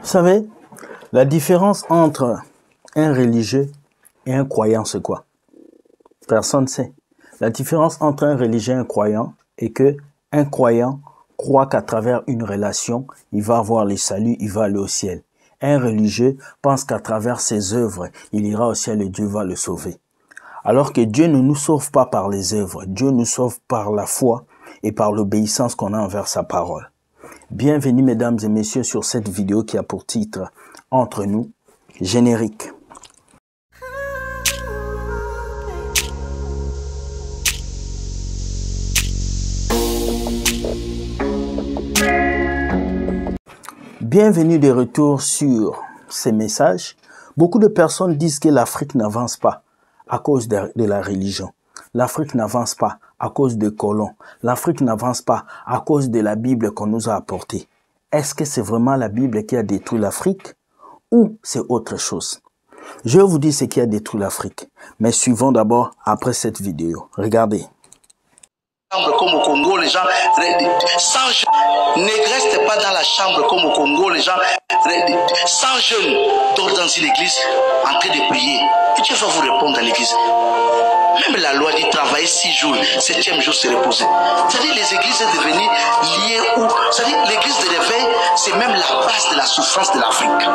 Vous savez, la différence entre un religieux et un croyant, c'est quoi? Personne ne sait. La différence entre un religieux et un croyant est que un croyant croit qu'à travers une relation, il va avoir le salut, il va aller au ciel. Un religieux pense qu'à travers ses œuvres, il ira au ciel et Dieu va le sauver. Alors que Dieu ne nous sauve pas par les œuvres, Dieu nous sauve par la foi et par l'obéissance qu'on a envers sa parole. Bienvenue mesdames et messieurs sur cette vidéo qui a pour titre « Entre nous », générique. Bienvenue de retour sur ces messages. Beaucoup de personnes disent que l'Afrique n'avance pas à cause de la religion. L'Afrique n'avance pas à cause des colons. L'Afrique n'avance pas à cause de la Bible qu'on nous a apportée. Est-ce que c'est vraiment la Bible qui a détruit l'Afrique ou c'est autre chose? Je vais vous dire ce qui a détruit l'Afrique. Mais suivons d'abord après cette vidéo. Regardez. Comme au Congo, les gens ne restent pas dans la chambre comme au Congo, les gens 100 jeunes dorment dans une église en train de prier. Et Dieu va vous répondre à l'église. Même la loi dit travailler 6 jours, 7e jour se reposer. C'est-à-dire les églises sont devenues liées où, c'est-à-dire l'église de réveil, c'est même la base de la souffrance de l'Afrique.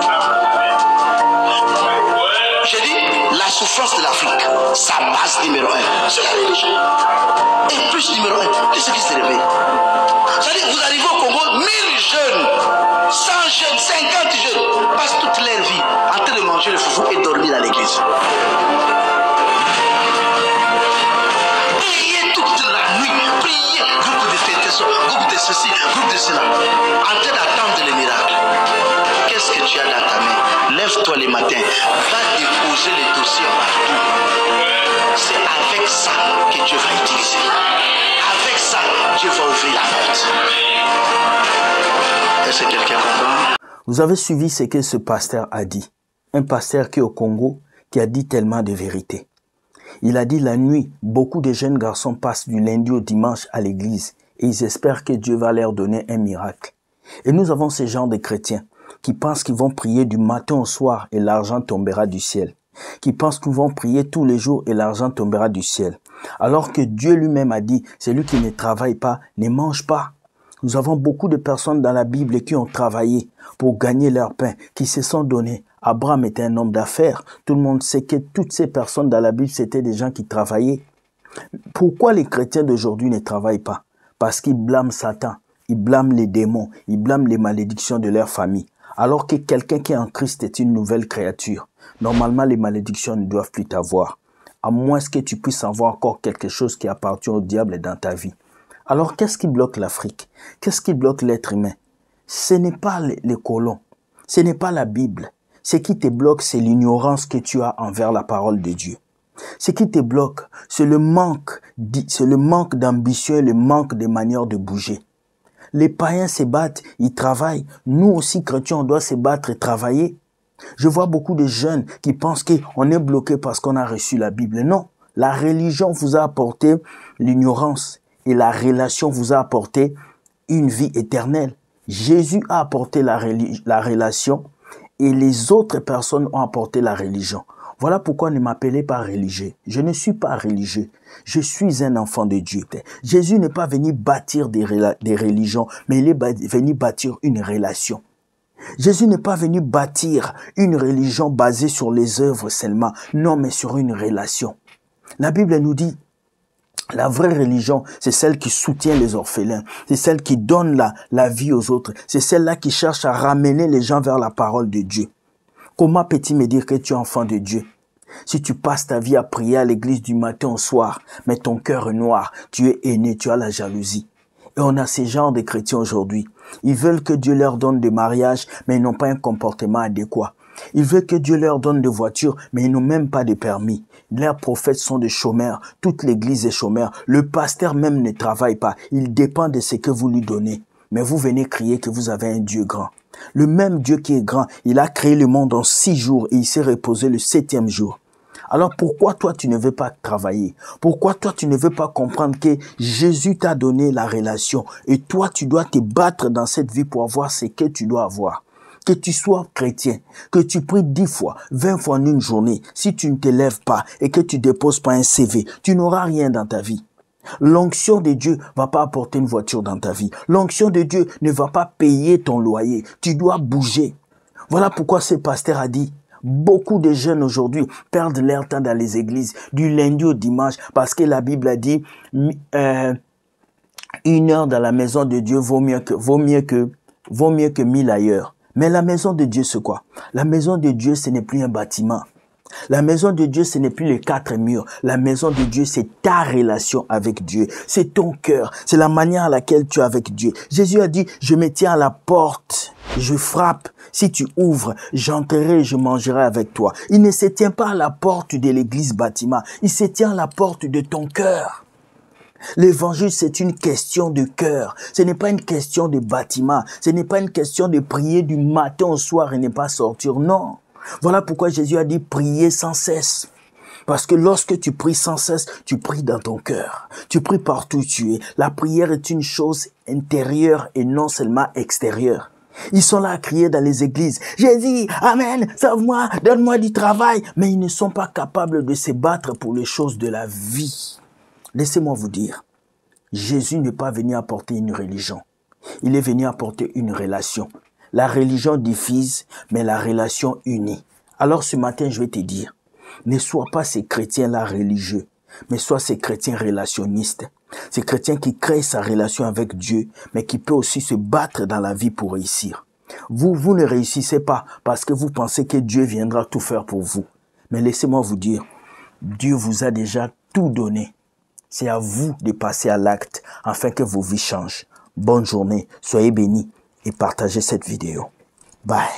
J'ai dit, la souffrance de l'Afrique, sa base numéro 1, c'est la religion. Et plus numéro 1, les églises de réveil. C'est-à-dire, vous arrivez au Congo, 1000 jeunes, 100 jeunes, 50 jeunes, passent toute leur vie en train de manger le foufou et dormir à l'église. Priez toute la nuit, priez, groupe de fédération, groupe de ceci, groupe de cela, en train d'attendre les miracles. Qu'est-ce que tu as dans ta main? Lève-toi le matin, va déposer les dossiers partout. C'est avec ça que Dieu va utiliser. Avec ça, Dieu va ouvrir la porte. Est-ce que quelqu'un comprend? Vous avez suivi ce que ce pasteur a dit. Un pasteur qui est au Congo, qui a dit tellement de vérité. Il a dit la nuit, beaucoup de jeunes garçons passent du lundi au dimanche à l'église et ils espèrent que Dieu va leur donner un miracle. Et nous avons ce genre de chrétiens qui pensent qu'ils vont prier du matin au soir et l'argent tombera du ciel. Qui pensent qu'ils vont prier tous les jours et l'argent tombera du ciel. Alors que Dieu lui-même a dit, celui qui ne travaille pas ne mange pas. Nous avons beaucoup de personnes dans la Bible qui ont travaillé pour gagner leur pain, qui se sont donnés. Abraham était un homme d'affaires. Tout le monde sait que toutes ces personnes dans la Bible, c'était des gens qui travaillaient. Pourquoi les chrétiens d'aujourd'hui ne travaillent pas? Parce qu'ils blâment Satan, ils blâment les démons, ils blâment les malédictions de leur famille. Alors que quelqu'un qui est en Christ est une nouvelle créature. Normalement, les malédictions ne doivent plus t'avoir. À moins que tu puisses avoir encore quelque chose qui appartient au diable dans ta vie. Alors, qu'est-ce qui bloque l'Afrique? Qu'est-ce qui bloque l'être humain? Ce n'est pas les colons. Ce n'est pas la Bible. Ce qui te bloque, c'est l'ignorance que tu as envers la parole de Dieu. Ce qui te bloque, c'est le manque d'ambition et le manque de manière de bouger. Les païens se battent, ils travaillent. Nous aussi, chrétiens, on doit se battre et travailler. Je vois beaucoup de jeunes qui pensent qu'on est bloqué parce qu'on a reçu la Bible. Non, la religion vous a apporté l'ignorance et la relation vous a apporté une vie éternelle. Jésus a apporté la relation et les autres personnes ont apporté la religion. Voilà pourquoi ne m'appelez pas religieux. Je ne suis pas religieux. Je suis un enfant de Dieu. Jésus n'est pas venu bâtir des religions, mais il est venu bâtir une relation. Jésus n'est pas venu bâtir une religion basée sur les œuvres seulement, non, mais sur une relation. La Bible nous dit, la vraie religion, c'est celle qui soutient les orphelins, c'est celle qui donne la vie aux autres, c'est celle-là qui cherche à ramener les gens vers la parole de Dieu. Comment peux-tu me dire que tu es enfant de Dieu? Si tu passes ta vie à prier à l'église du matin au soir, mais ton cœur est noir, tu es haineux, tu as la jalousie. Et on a ces genres de chrétiens aujourd'hui. Ils veulent que Dieu leur donne des mariages, mais ils n'ont pas un comportement adéquat. Ils veulent que Dieu leur donne des voitures, mais ils n'ont même pas de permis. Leurs prophètes sont des chômeurs. Toute l'église est chômeur. Le pasteur même ne travaille pas. Il dépend de ce que vous lui donnez. Mais vous venez crier que vous avez un Dieu grand. Le même Dieu qui est grand, il a créé le monde en 6 jours et il s'est reposé le 7e jour. Alors pourquoi toi tu ne veux pas travailler? Pourquoi toi tu ne veux pas comprendre que Jésus t'a donné la relation et toi tu dois te battre dans cette vie pour avoir ce que tu dois avoir? Que tu sois chrétien, que tu pries 10 fois, 20 fois en une journée, si tu ne te lèves pas et que tu déposes pas un CV, tu n'auras rien dans ta vie. L'onction de Dieu va pas apporter une voiture dans ta vie. L'onction de Dieu ne va pas payer ton loyer. Tu dois bouger. Voilà pourquoi ce pasteur a dit, beaucoup de jeunes aujourd'hui perdent leur temps dans les églises, du lundi au dimanche, parce que la Bible a dit, 1 heure dans la maison de Dieu vaut mieux que 1000 ailleurs. Mais la maison de Dieu, c'est quoi? La maison de Dieu, ce n'est plus un bâtiment. La maison de Dieu, ce n'est plus les 4 murs. La maison de Dieu, c'est ta relation avec Dieu. C'est ton cœur. C'est la manière à laquelle tu es avec Dieu. Jésus a dit, je me tiens à la porte. Je frappe. Si tu ouvres, j'entrerai et je mangerai avec toi. Il ne se tient pas à la porte de l'église bâtiment. Il se tient à la porte de ton cœur. L'évangile, c'est une question de cœur. Ce n'est pas une question de bâtiment. Ce n'est pas une question de prier du matin au soir et ne pas sortir. Non. Voilà pourquoi Jésus a dit prier sans cesse. Parce que lorsque tu pries sans cesse, tu pries dans ton cœur. Tu pries partout où tu es. La prière est une chose intérieure et non seulement extérieure. Ils sont là à crier dans les églises. Jésus, amen, sauve-moi, donne-moi du travail. Mais ils ne sont pas capables de se battre pour les choses de la vie. Laissez-moi vous dire, Jésus n'est pas venu apporter une religion. Il est venu apporter une relation. La religion divise, mais la relation unit. Alors ce matin, je vais te dire, ne sois pas ces chrétiens-là religieux, mais sois ces chrétiens relationnistes. Ces chrétiens qui créent sa relation avec Dieu, mais qui peut aussi se battre dans la vie pour réussir. Vous ne réussissez pas parce que vous pensez que Dieu viendra tout faire pour vous. Mais laissez-moi vous dire, Dieu vous a déjà tout donné. C'est à vous de passer à l'acte afin que vos vies changent. Bonne journée, soyez bénis et partagez cette vidéo. Bye.